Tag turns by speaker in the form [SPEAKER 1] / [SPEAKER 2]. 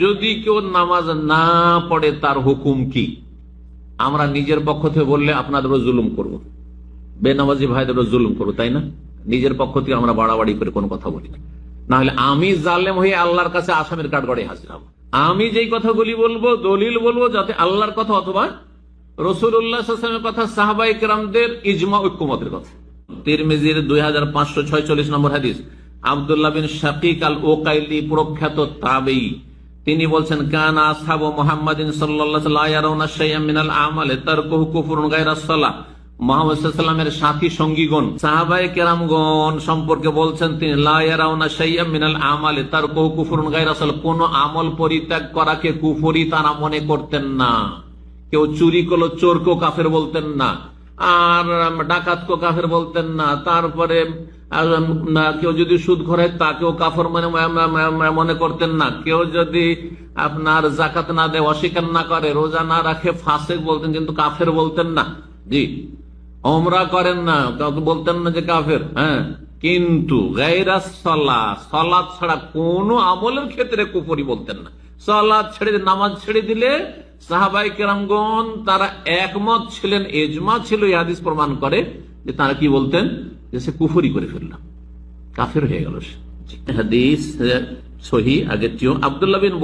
[SPEAKER 1] যদি কেউ নামাজ না পড়ে তার হুকুম কি? আমরা নিজের পক্ষ থেকে বললে আপনাদেরও জুলুম করব, বেনামাজি ভাইদেরও জুলুম করবো, তাই না? নিজের পক্ষ থেকে আমরা বাড়াবাড়ি করে কোনো কথা বলি না, না হলে আমি জালেম হয়ে আল্লাহর কাছে আসামের কাঠগড়ে হাজির হব। আমি যেই কথাগুলি বলবো, দলিল বলবো, যাতে আল্লাহর কথা অথবা রাসূলুল্লাহ সাল্লাল্লাহু আলাইহি ওয়াসাল্লামের কথা, সাহাবায়ে কেরামদের ইজমা ঐক্যমতের কথা। তিরমিজির 2546 নম্বর হাদিস, আব্দুল্লাহ বিন শাকিক আল ওকাইলি প্রখ্যাত তাবেঈ, তিনি বলছেন, কানা আসহাবু মুহাম্মাদিন সাল্লাল্লাহু আলাইহি ওয়াসাল্লাম ইয়ারাউনা শাইআম মিনাল আমাল তারকুহু কুফরুন গায়রাস সালাহ। মুহাম্মদ সাল্লাল্লাহু আলাইহি ওয়াসাল্লামের সাথী সঙ্গীগণ, সাহাবায়ে কেরামগণ সম্পর্কে বলছেন তিনি, লা ইয়ারাউনা শাইআম মিনাল আমাল তারকুহু কুফরুন গায়রাস সালাহ, কোন আমল পরিত্যাগ করাকে কুফরি তারা মনে করতেন না। কেউ চুরি করলো, চোরকেও কাফের বলতেন না, আর ডাকাতকেও কাফের বলতেন না। তারপরে কেউ যদি সুদ খোরে তাকেও কাফের মনে করতেন না। কেউ যদি আপনার যাকাত না দেয়, অস্বীকার না করে, রোজা না রাখে, ফাসেক বলতেন, কিন্তু কাফের বলতেন না। জি, ওমরা করেন না, কাউকে বলতেন না যে কাফের। হ্যাঁ, কিন্তু গায়রাস সালাহ, সালাত ছাড়া কোন আমলের ক্ষেত্রে কুফরি বলতেন না। সালাত ছেড়ে, নামাজ ছেড়ে দিলে সাহাবায়ে কেরামগণ তারা একমত ছিলেন, ইজমা ছিল, এই হাদিস প্রমাণ করে যে তারা কি বলতেন, যে সে কুফরি করে ফেললাম, কাফের হয়ে গেল সে। হাদিস সহিহ আগের চেয়েও। আব্দুল্লাহ বিন